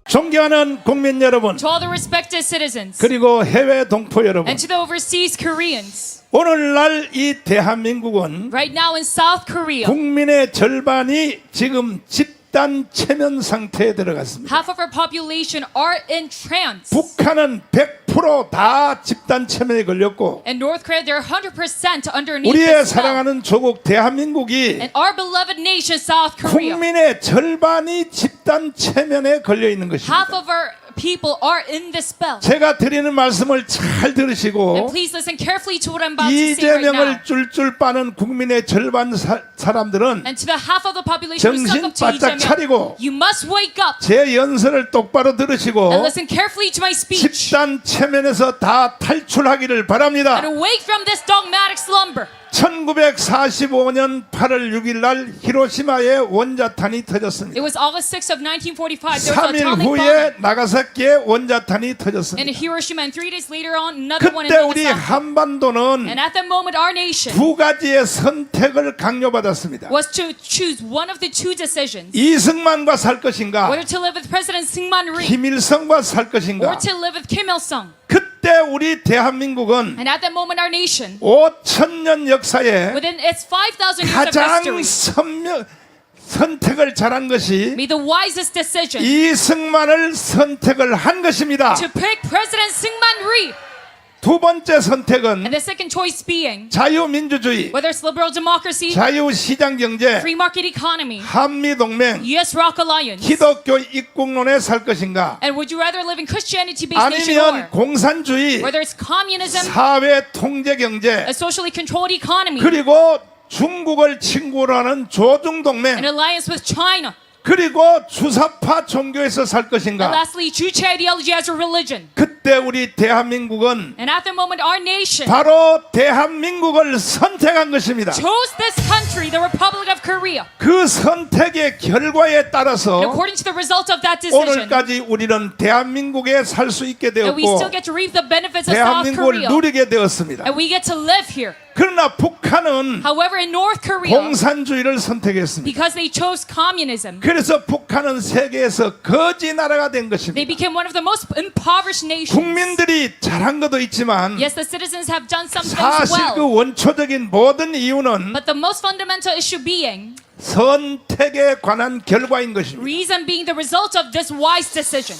존경하는 국민 여러분, To all the respected citizens 그리고 해외 동포 여러분, and to the overseas Koreans, 오늘날 이 대한민국은 right now in South Korea, 국민의 절반이 지금 집단 체면 상태에 들어갔습니다. half of our population are in trance. 북한은 100%다 집단 체면에 걸렸고, In North Korea, they're 100% underneath 우리의 the spell. 사랑하는 조국 대한민국이 And our beloved nation, South Korea, 국민의 절반이 집단 체면에 걸려 있는 half 것입니다. of our people are in this spell. 제가 드리는 말씀을 잘 And 들으시고 please listen carefully to what I'm about to say right now. 이재명을 쫄쫄 빠는 국민의 절반 사람들은 And to the half of the population who suck 정신 up to 바짝 Lee 차리고 Jae-myung, you must wake up 제 연설을 똑바로 들으시고 and listen carefully to my speech 집단 체면에서 다 탈출하기를 바랍니다. and awake from this dogmatic slumber. 1945년 8월 6일 날 히로시마에 원자탄이 터졌습니다. It was August 6th of 1945. There was 3일 an atomic 후에 bomb 나가사키에 원자탄이 in 터졌습니다. Hiroshima, and 3 days later on, another one in 그때 우리 Nagasaki. 한반도는 And at that moment, our nation 두 가지의 선택을 강요받았습니다. was to choose one of the two decisions: 이승만과 살 것인가, whether to live with President Syngman Rhee 김일성과 살 or 것인가. to live with Kim Il-sung. 그때 우리 대한민국은 And at that moment, our nation, 5,000년 역사에 within its 5,000 years of 가장 history, 선택을 잘한 것이 made the wisest decision 이승만을 선택을 한 것입니다. to pick President Syngman Rhee. 두 번째 선택은 And the second choice being, 자유민주주의, whether it's liberal democracy, 자유시장경제, free market economy, 한미동맹, US-ROC alliance, 기독교 입국론에 살 것인가, and would you rather live in Christianity-based nation 아니면 or 공산주의, whether it's communism, 사회 통제경제, a socially controlled economy, 그리고 중국을 친구로 하는 조중동맹, an alliance with China, 그리고 주사파 종교에서 살 and 것인가. lastly, Juche ideology as a religion. 그때 우리 대한민국은 And at the moment, our nation 바로 대한민국을 선택한 것입니다. chose this country, the Republic of Korea. 그 선택의 결과에 And 따라서 according to the result of that decision, 오늘까지 우리는 대한민국에 살 수 있게 and we still 되었고 get to reap the benefits of South 대한민국을 Korea, 누리게 되었습니다. and we get to live here. 그러나 북한은 However, in North Korea, 공산주의를 선택했습니다. because they chose communism, 그래서 북한은 세계에서 거지 나라가 된 they 것입니다. became one of the most impoverished nations. 국민들이 잘한 것도 있지만 Yes, the citizens have done some things 사실 그 well, 원초적인 모든 이유는 but the most fundamental issue being, 선택에 관한 결과인 것입니다. reason being the result of this wise decision.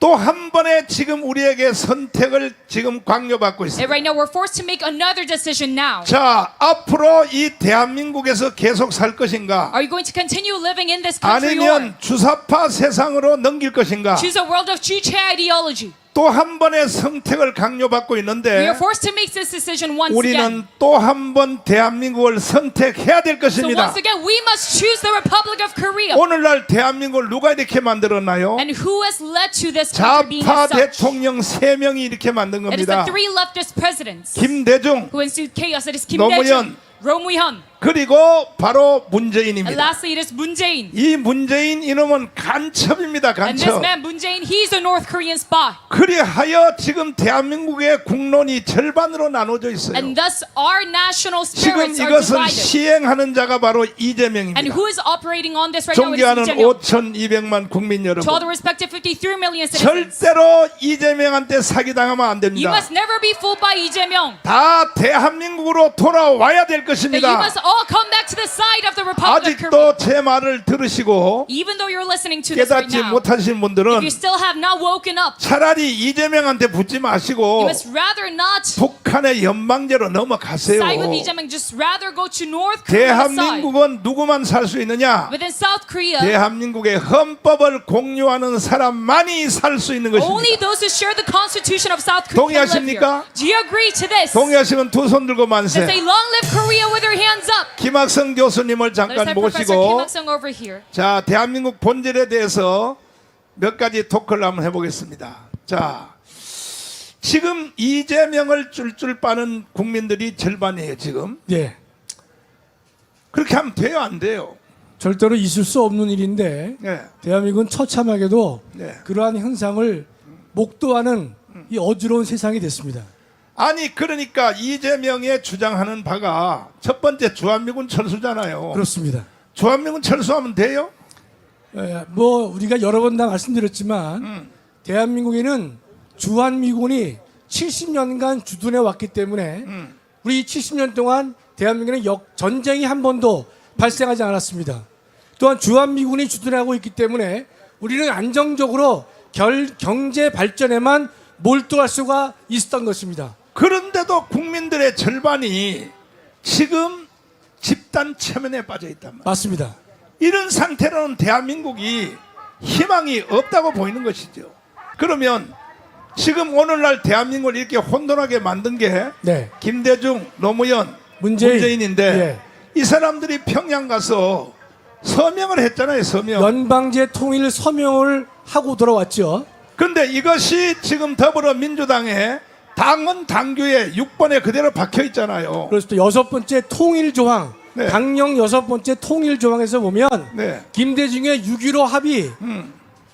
또 한 번에 지금 우리에게 선택을 지금 강요받고 And 있습니다. right now, we're forced to make another decision now. 자, 앞으로 이 대한민국에서 계속 살 것인가? Are you going to continue living in this country or 아니면 주사파 세상으로 넘길 것인가? choose a world of Juche ideology? 또 한 번의 선택을 강요받고 We 있는데 are forced to make this decision once again. 우리는 또 한 번 대한민국을 선택해야 될 So 것입니다. once again, we must choose the Republic of Korea. 오늘날 대한민국을 누가 이렇게 만들었나요? And who has led to this country being 좌파 as such? 대통령 3명이 이렇게 만든 It is the 겁니다. three leftist presidents 김대중, who ensued chaos. It is Kim 노무현, Dae-jung, Roh Moo-hyun, 그리고 바로 and 문재인입니다. lastly, it is Moon Jae-in. 이 문재인 이놈은 간첩입니다. And this 간첩. man, Moon Jae-in, he's a North Korean spy. 그리하여 지금 대한민국의 국론이 절반으로 나눠져 있어요. And thus, our national 지금 spirits are 이것을 divided. 시행하는 자가 바로 And 이재명입니다. who is operating on this right now? It is 존경하는 Lee Jae-myung. 5,200만 국민 To all the 여러분, respective 53 million citizens, 절대로 이재명한테 사기당하면 안 you 됩니다. must never be fooled by Lee Jae-myung. 다 대한민국으로 돌아와야 될 That you 것입니다. must all come back to the side of the Republic of Korea. 아직도 제 말을 들으시고 Even though you're listening to this right 깨닫지 now, 못하신 if 분들은 you still have not woken up, 차라리 이재명한테 붙지 you 마시고 must rather not 북한의 연방제로 넘어가세요. side with Lee Jae-myung. Just rather go to North Korea's side. 대한민국은 누구만 살 수 있느냐? Within South Korea, 대한민국의 헌법을 공유하는 사람만이 살 수 있는 only 것입니다. those who share the Constitution of South Korea can live here. 동의하십니까? Do you agree to this? 동의하시면 두 손 들고 Let's say 만세. long live Korea with your hands up. 김학성 교수님을 Let's 잠깐 have Professor Kim 모시고 Il-sung over here. 자, 대한민국 본질에 대해서 몇 가지 토크를 한번 해보겠습니다. 자, 지금 이재명을 쫄쫄 빠는 국민들이 절반이에요. 지금 예, 그렇게 하면 돼요, 안 돼요? 절대로 있을 수 없는 일인데 네, 대한민국은 처참하게도 네. 그러한 현상을 목도하는 이 어지러운 세상이 됐습니다. 아니 그러니까 이재명의 주장하는 바가 첫 번째 주한미군 철수잖아요. 그렇습니다. 주한미군 철수하면 돼요? 뭐 우리가 여러 번 다 말씀드렸지만 대한민국에는 주한미군이 70년간 주둔해 왔기 때문에 우리 70년 동안 대한민국에는 전쟁이 한 번도 발생하지 않았습니다. 또한 주한미군이 주둔하고 있기 때문에 우리는 안정적으로 경제 발전에만 몰두할 수가 있었던 것입니다. 그런데도 국민들의 절반이 지금 집단 체면에 빠져 있단 말이에요. 맞습니다. 이런 상태로는 대한민국이 희망이 없다고 보이는 것이죠. 그러면 지금 오늘날 대한민국을 이렇게 혼돈하게 만든 게 네. 김대중, 노무현, 문재인. 문재인인데 예. 이 사람들이 평양 가서 서명을 했잖아요. 서명. 연방제 통일 서명을 하고 돌아왔죠. 그런데 이것이 지금 더불어민주당의 당헌 당규에 6번에 그대로 박혀 있잖아요. 그래서 또 6번째 통일 조항, 네. 강령 6번째 통일 조항에서 보면 네. 김대중의 6.15 합의,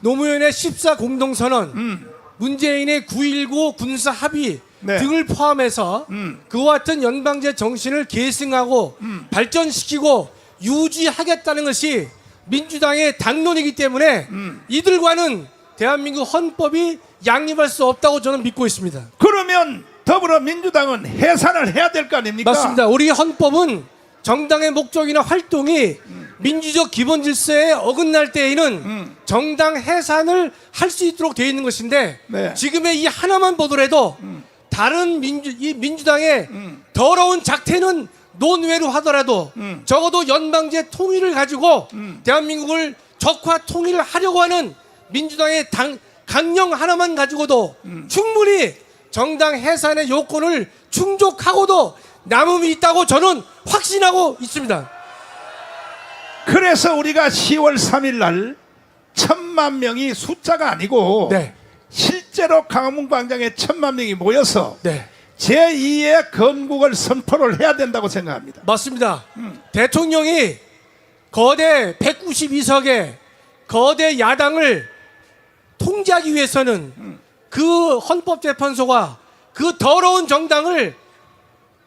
노무현의 14 공동선언, 문재인의 9.19 군사 합의 네. 등을 포함해서 그와 같은 연방제 정신을 계승하고 발전시키고 유지하겠다는 것이 민주당의 당론이기 때문에 이들과는 대한민국 헌법이 양립할 수 없다고 저는 믿고 있습니다. 그러면 더불어민주당은 해산을 해야 될 거 아닙니까? 맞습니다. 우리 헌법은 정당의 목적이나 활동이 민주적 기본 질서에 어긋날 때에는 정당 해산을 할 수 있도록 되어 있는 것인데 네. 지금의 이 하나만 보더라도 다른 민주당의 더러운 작태는 논외로 하더라도 적어도 연방제 통일을 가지고 대한민국을 적화 통일을 하려고 하는 민주당의 강령 하나만 가지고도 충분히 정당 해산의 요건을 충족하고도 남음이 있다고 저는 확신하고 있습니다. 그래서 우리가 10월 3일 날 1,000만 명이 숫자가 아니고 네. 실제로 광화문광장에 1,000만 명이 모여서 네. 제2의 건국을 선포를 해야 된다고 생각합니다. 맞습니다. 대통령이 거대 192석의 거대 야당을 통제하기 위해서는 그 헌법재판소가 그 더러운 정당을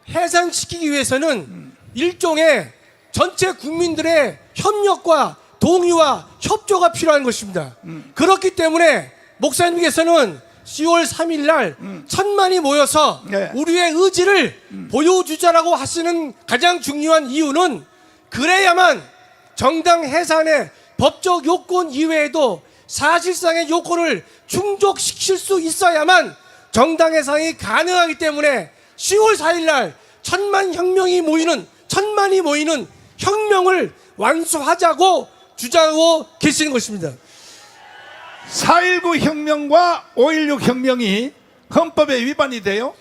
해산시키기 위해서는 일종의 전체 국민들의 협력과 동의와 협조가 필요한 것입니다. 그렇기 때문에 목사님께서는 10월 3일 날 1,000만이 모여서 네. 우리의 의지를 보여주자라고 하시는 가장 중요한 이유는 그래야만 정당 해산의 법적 요건 이외에도 사실상의 요건을 충족시킬 수 있어야만 정당 해산이 가능하기 때문에 10월 4일 날 1,000만이 모이는 혁명을 완수하자고 주장하고 계시는 것입니다. 4.19 혁명과 5.16 혁명이 헌법에 위반이 돼요?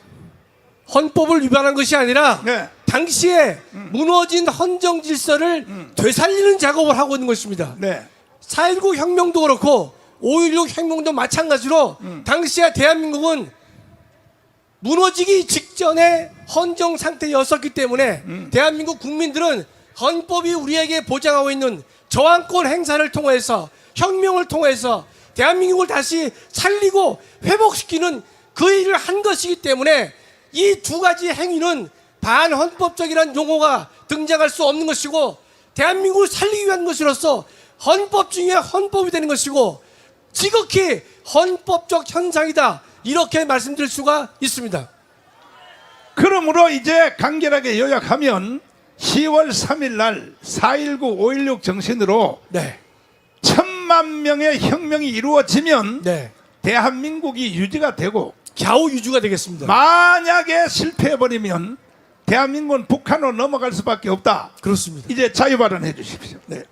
헌법을 위반한 것이 아니라 네. 당시에 무너진 헌정 질서를 되살리는 작업을 하고 있는 것입니다. 네. 4.19 혁명도 그렇고 5.16 혁명도 마찬가지로 당시에 대한민국은 무너지기 직전의 헌정 상태였었기 때문에 대한민국 국민들은 헌법이 우리에게 보장하고 있는 저항권 행사를 통해서 혁명을 통해서 대한민국을 다시 살리고 회복시키는 그 일을 한 것이기 때문에 이 두 가지 행위는 반헌법적이라는 용어가 등장할 수 없는 것이고 대한민국을 살리기 위한 것으로서 헌법 중에 헌법이 되는 것이고 지극히 헌법적 현상이다 이렇게 말씀드릴 수가 있습니다. 그러므로 이제 간결하게 요약하면 10월 3일 날 4.19, 5.16 정신으로 네. 1,000만 명의 혁명이 이루어지면 네. 대한민국이 유지가 되고 겨우 유지가 되겠습니다. 만약에 실패해버리면 대한민국은 북한으로 넘어갈 수밖에 없다. 그렇습니다. 이제 자유발언해 주십시오. 네.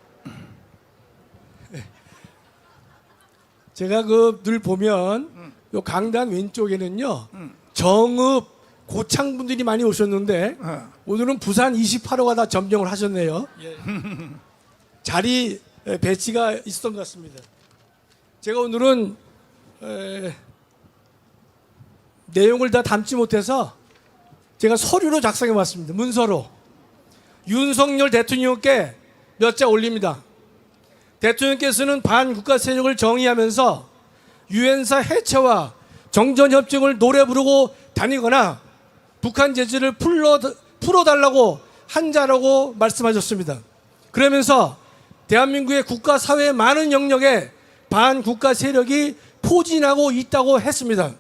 제가 늘 보면 요 강단 왼쪽에는요 정읍 고창분들이 많이 오셨는데 오늘은 부산 28호가 다 점령을 하셨네요. 자리 배치가 있었던 것 같습니다. 제가 오늘은 내용을 다 담지 못해서 제가 서류로 작성해 왔습니다. 문서로 윤석열 대통령께 몇 자 올립니다. 대통령께서는 반국가 세력을 정의하면서 유엔사 해체와 정전협정을 노래 부르고 다니거나 북한 제재를 풀어달라고 한자라고 말씀하셨습니다. 그러면서 대한민국의 국가 사회의 많은 영역에 반국가 세력이 포진하고 있다고 했습니다.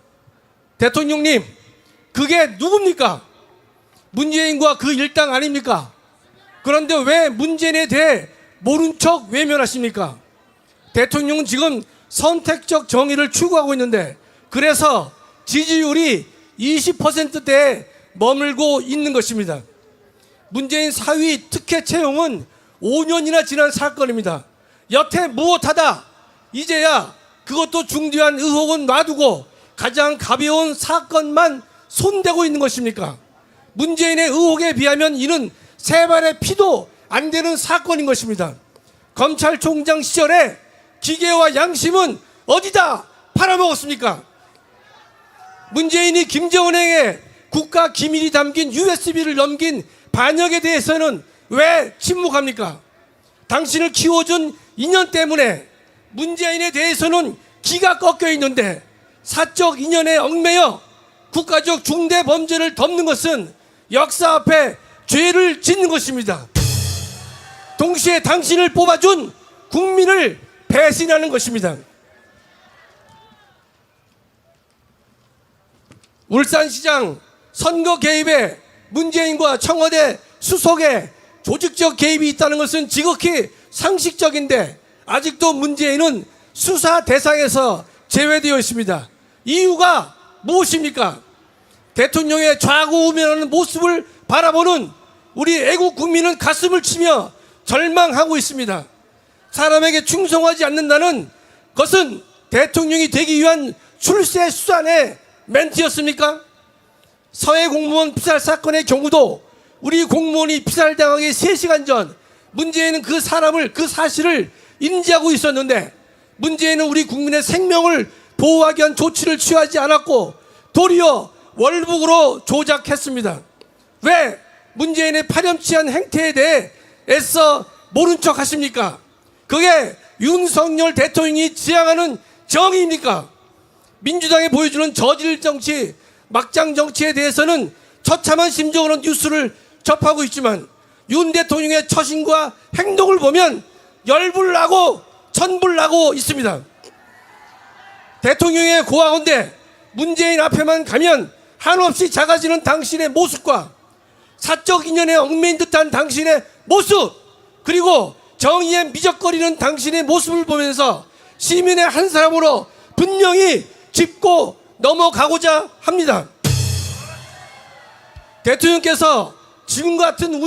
대통령님, 그게 누굽니까? 문재인과 그 일당 아닙니까? 그런데 왜 문재인에 대해 모른 척 외면하십니까? 대통령은 지금 선택적 정의를 추구하고 있는데, 그래서 지지율이 20%대에 머물고 있는 것입니다. 문재인 사위 특혜 채용은 5년이나 지난 사건입니다. 여태 무엇하다 이제야 그것도 중대한 의혹은 놔두고 가장 가벼운 사건만 손대고 있는 것입니까? 문재인의 의혹에 비하면 이는 세 발의 피도 안 되는 사건인 것입니다. 검찰총장 시절에 기계와 양심은 어디다 팔아먹었습니까? 문재인이 김정은에게 국가 기밀이 담긴 USB를 넘긴 반역에 대해서는 왜 침묵합니까? 당신을 키워준 인연 때문에 문재인에 대해서는 기가 꺾여 있는데 사적 인연에 얽매여 국가적 중대 범죄를 덮는 것은 역사 앞에 죄를 짓는 것입니다. 동시에 당신을 뽑아준 국민을 배신하는 것입니다. 울산시장 선거 개입에 문재인과 청와대 수석의 조직적 개입이 있다는 것은 지극히 상식적인데 아직도 문재인은 수사 대상에서 제외되어 있습니다. 이유가 무엇입니까? 대통령의 좌고우면하는 모습을 바라보는 우리 애국 국민은 가슴을 치며 절망하고 있습니다. 사람에게 충성하지 않는다는 것은 대통령이 되기 위한 출세 수단의 멘트였습니까? 서해 공무원 피살 사건의 경우도 우리 공무원이 피살당하기 3시간 전 문재인은 그 사실을 인지하고 있었는데 문재인은 우리 국민의 생명을 보호하기 위한 조치를 취하지 않았고 도리어 월북으로 조작했습니다. 왜 문재인의 파렴치한 행태에 대해 애써 모른 척 하십니까? 그게 윤석열 대통령이 지향하는 정의입니까? 민주당이 보여주는 저질 정치, 막장 정치에 대해서는 처참한 심정으로 뉴스를 접하고 있지만 윤 대통령의 처신과 행동을 보면 열불나고 천불나고 있습니다. 대통령의 고하건대 문재인 앞에만 가면 한없이 작아지는 당신의 모습과 사적 인연에 얽매인 듯한 당신의 모습, 그리고 정의에 미적거리는 당신의 모습을 보면서 시민의 한 사람으로 분명히 짚고 넘어가고자 합니다. 대통령께서 지금 같은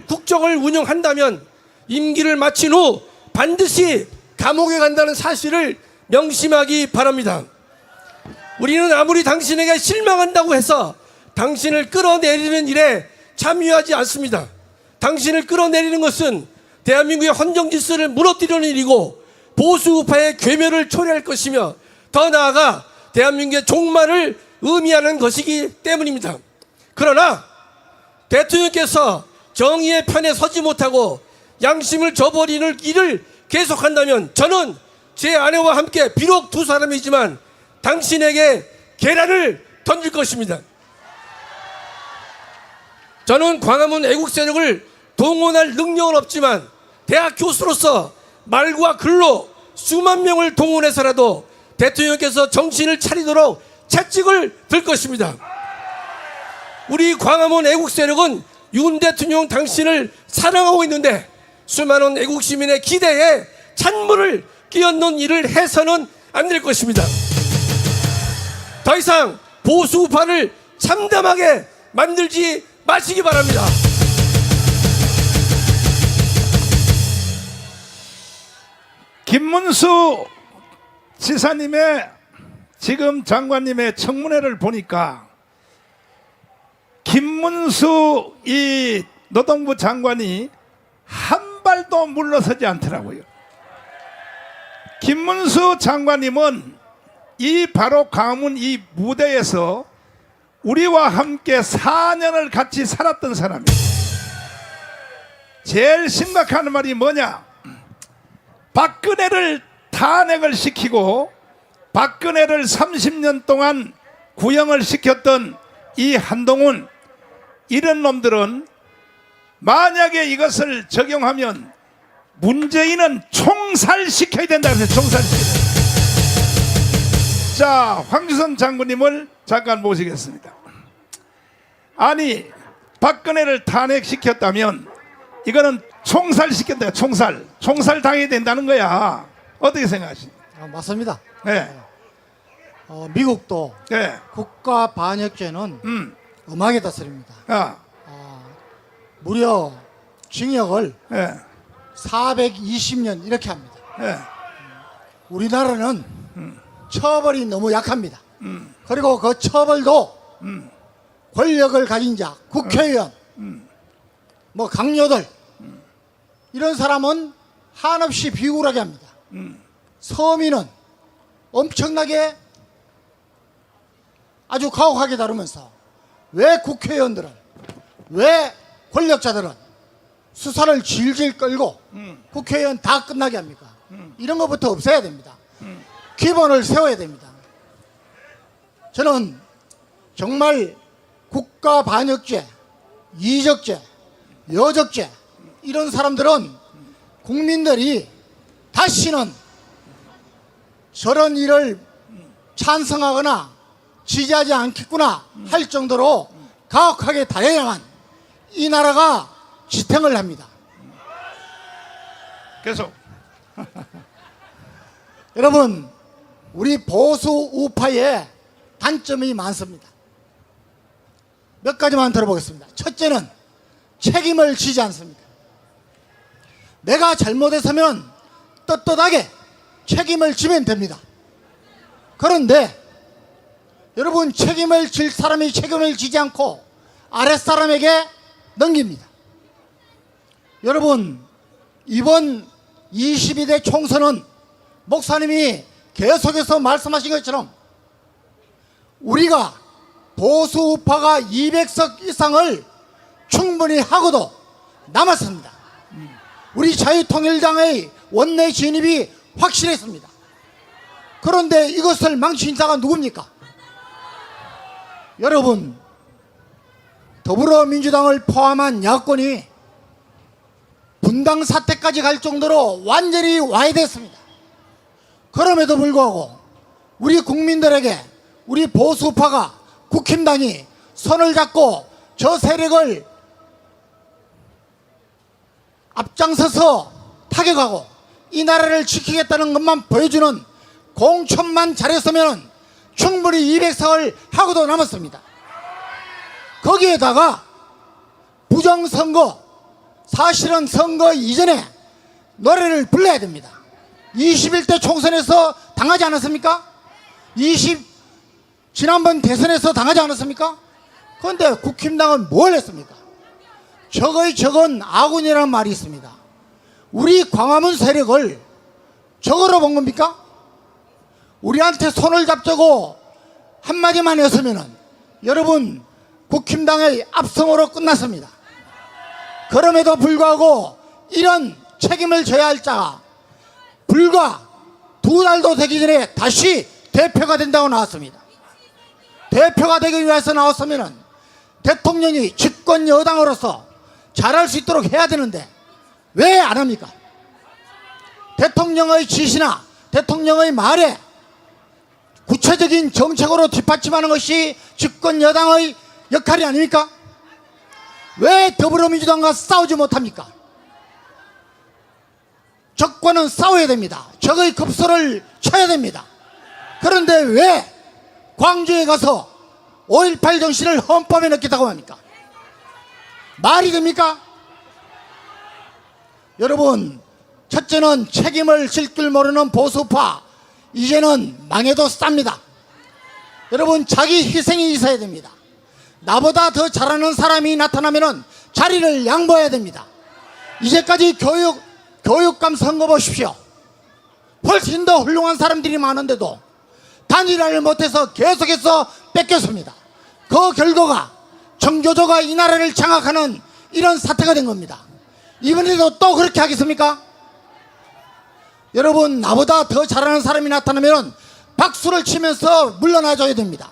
국정을 운영한다면 임기를 마친 후 반드시 감옥에 간다는 사실을 명심하기 바랍니다. 우리는 아무리 당신에게 실망한다고 해서 당신을 끌어내리는 일에 참여하지 않습니다. 당신을 끌어내리는 것은 대한민국의 헌정 질서를 무너뜨리는 일이고 보수 우파의 괴멸을 초래할 것이며 더 나아가 대한민국의 종말을 의미하는 것이기 때문입니다. 그러나 대통령께서 정의의 편에 서지 못하고 양심을 저버리는 일을 계속한다면 저는 제 아내와 함께 비록 두 사람이지만 당신에게 계란을 던질 것입니다. 저는 광화문 애국 세력을 동원할 능력은 없지만 대학 교수로서 말과 글로 수만 명을 동원해서라도 대통령께서 정신을 차리도록 채찍을 들 것입니다. 우리 광화문 애국 세력은 윤 대통령 당신을 사랑하고 있는데 수많은 애국 시민의 기대에 찬물을 끼얹는 일을 해서는 안 될 것입니다. 더 이상 보수 우파를 참담하게 만들지 마시기 바랍니다. 김문수 지사님의 지금 장관님의 청문회를 보니까 김문수 이 노동부 장관이 한 발도 물러서지 않더라고요. 김문수 장관님은 이 바로 광화문 이 무대에서 우리와 함께 4년을 같이 살았던 사람이에요. 제일 심각한 말이 뭐냐? 박근혜를 탄핵을 시키고 박근혜를 30년 동안 구형을 시켰던 이 한동훈, 이런 놈들은 만약에 이것을 적용하면 문재인은 총살시켜야 된다 그래서 총살시켜야 된다. 자, 황주선 장군님을 잠깐 모시겠습니다. 아니, 박근혜를 탄핵시켰다면 이거는 총살시켰다. 총살 당해야 된다는 거야. 어떻게 생각하십니까? 맞습니다. 네. 미국도 네. 국가 반역죄는 엄하게 다스립니다. 아, 무려 징역을 네. 420년 이렇게 합니다. 네. 우리나라는 처벌이 너무 약합니다. 그리고 그 처벌도 권력을 가진 자, 국회의원, 뭐 강요들 이런 사람은 한없이 비굴하게 합니다. 서민은 엄청나게 아주 가혹하게 다루면서 왜 국회의원들은, 왜 권력자들은 수사를 질질 끌고 국회의원 다 끝나게 합니까? 이런 것부터 없애야 됩니다. 기본을 세워야 됩니다. 저는 정말 국가 반역죄, 이적죄, 여적죄 이런 사람들은 국민들이 다시는 저런 일을 찬성하거나 지지하지 않겠구나 할 정도로 가혹하게 다해야만 이 나라가 지탱을 합니다. 계속. 여러분, 우리 보수 우파의 단점이 많습니다. 몇 가지만 들어보겠습니다. 첫째는 책임을 지지 않습니다. 내가 잘못했으면 떳떳하게 책임을 지면 됩니다. 그런데 여러분, 책임을 질 사람이 책임을 지지 않고 아랫사람에게 넘깁니다. 여러분, 이번 22대 총선은 목사님이 계속해서 말씀하신 것처럼 우리가 보수 우파가 200석 이상을 충분히 하고도 남았습니다. 우리 자유통일당의 원내 진입이 확실했습니다. 그런데 이것을 망친 자가 누굽니까? 여러분, 더불어민주당을 포함한 야권이 분당 사태까지 갈 정도로 완전히 와해됐습니다. 그럼에도 불구하고 우리 국민들에게 우리 보수파가 국힘당이 손을 잡고 저 세력을 앞장서서 타격하고 이 나라를 지키겠다는 것만 보여주는 공천만 잘했으면 충분히 200석을 하고도 남았습니다. 거기에다가 부정선거, 사실은 선거 이전에 노래를 불러야 됩니다. 21대 총선에서 당하지 않았습니까? 지난번 대선에서 당하지 않았습니까? 그런데 국힘당은 뭘 했습니까? 적은 아군이라는 말이 있습니다. 우리 광화문 세력을 적으로 본 겁니까? 우리한테 손을 잡자고 한마디만 했으면은 여러분, 국힘당의 압승으로 끝났습니다. 그럼에도 불구하고 이런 책임을 져야 할 자가 불과 2달도 되기 전에 다시 대표가 된다고 나왔습니다. 대표가 되기 위해서 나왔으면 대통령이 집권 여당으로서 잘할 수 있도록 해야 되는데 왜 안 합니까? 대통령의 지시나 대통령의 말에 구체적인 정책으로 뒷받침하는 것이 집권 여당의 역할이 아닙니까? 왜 더불어민주당과 싸우지 못합니까? 적과는 싸워야 됩니다. 적의 급소를 쳐야 됩니다. 그런데 왜 광주에 가서 5.18 정신을 헌법에 넣겠다고 합니까? 말이 됩니까? 여러분, 첫째는 책임을 질 줄 모르는 보수파, 이제는 망해도 쌉니다. 여러분, 자기 희생이 있어야 됩니다. 나보다 더 잘하는 사람이 나타나면 자리를 양보해야 됩니다. 이제까지 교육감 선거 보십시오. 훨씬 더 훌륭한 사람들이 많은데도 단일화를 못해서 계속해서 뺏겼습니다. 그 결과가 정교조가 이 나라를 장악하는 이런 사태가 된 겁니다. 이번에도 또 그렇게 하겠습니까? 여러분, 나보다 더 잘하는 사람이 나타나면 박수를 치면서 물러나줘야 됩니다.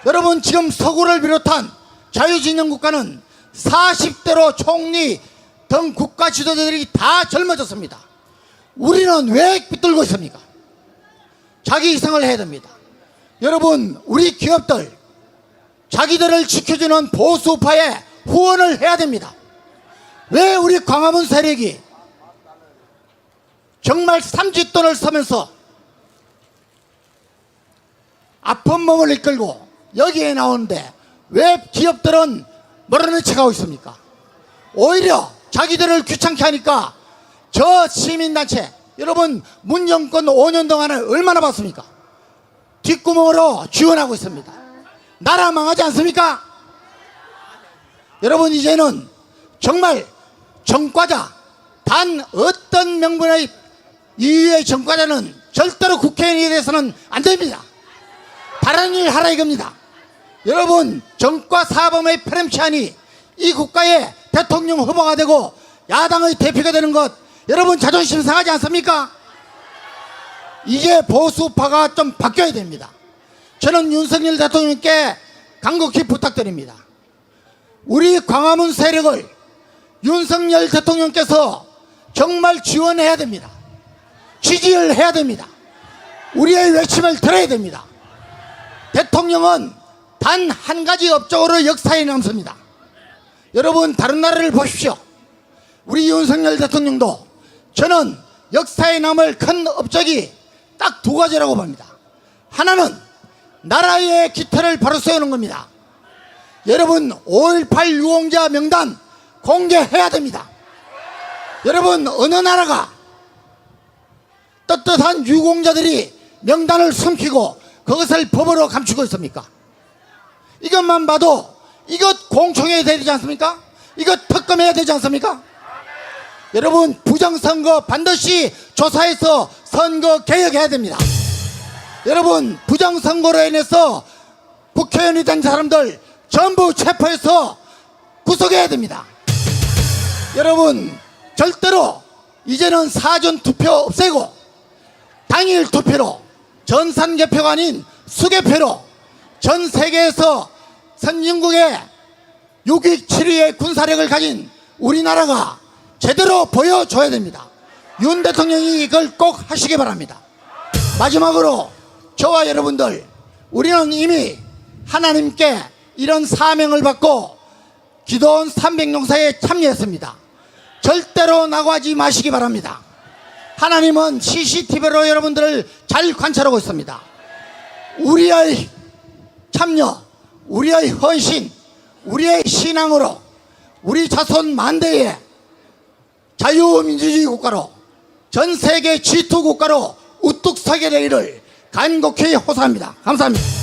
여러분, 지금 서구를 비롯한 자유진영국가는 40대로 총리 등 국가 지도자들이 다 젊어졌습니다. 우리는 왜 삐뚤고 있습니까? 자기 희생을 해야 됩니다. 여러분, 우리 기업들 자기들을 지켜주는 보수파에 후원을 해야 됩니다. 왜 우리 광화문 세력이 정말 삼짓돈을 쓰면서 아픈 몸을 이끌고 여기에 나오는데 왜 기업들은 모르는 척하고 있습니까? 오히려 자기들을 귀찮게 하니까 저 시민단체, 여러분 문정권 5년 동안에 얼마나 봤습니까? 뒷구멍으로 지원하고 있습니다. 나라 망하지 않습니까? 여러분, 이제는 정말 정과자, 단 어떤 명분의 이유의 정과자는 절대로 국회의원이 돼서는 안 됩니다. 다른 일 하라 이겁니다. 여러분, 정과 사범의 패렴치하니 이 국가의 대통령 후보가 되고 야당의 대표가 되는 것, 여러분 자존심 상하지 않습니까? 이제 보수파가 좀 바뀌어야 됩니다. 저는 윤석열 대통령께 간곡히 부탁드립니다. 우리 광화문 세력을 윤석열 대통령께서 정말 지원해야 됩니다. 지지를 해야 됩니다. 우리의 외침을 들어야 됩니다. 대통령은 단 한 가지 업적으로 역사에 남습니다. 여러분, 다른 나라를 보십시오. 우리 윤석열 대통령도 저는 역사에 남을 큰 업적이 딱 두 가지라고 봅니다. 하나는 나라의 기틀을 바로 세우는 겁니다. 여러분, 5.18 유공자 명단 공개해야 됩니다. 여러분, 어느 나라가 떳떳한 유공자들이 명단을 숨기고 그것을 법으로 감추고 있습니까? 이것만 봐도 이것 공청회해야 되지 않습니까? 이것 특검해야 되지 않습니까? 여러분, 부정선거 반드시 조사해서 선거 개혁해야 됩니다. 여러분, 부정선거로 인해서 국회의원이 된 사람들 전부 체포해서 구속해야 됩니다. 여러분, 절대로 이제는 사전투표 없애고 당일 투표로, 전산개표가 아닌 수개표로 전 세계에서 선진국의 6.2 7위의 군사력을 가진 우리나라가 제대로 보여줘야 됩니다. 윤 대통령이 이걸 꼭 하시기 바랍니다. 마지막으로 저와 여러분들, 우리는 이미 하나님께 이런 사명을 받고 기도원 300용사에 참여했습니다. 절대로 나가지 마시기 바랍니다. 하나님은 CCTV로 여러분들을 잘 관찰하고 있습니다. 우리의 참여, 우리의 헌신, 우리의 신앙으로 우리 자손 만대의 자유민주주의 국가로, 전 세계 G2 국가로 우뚝 서게 되기를 간곡히 호소합니다. 감사합니다.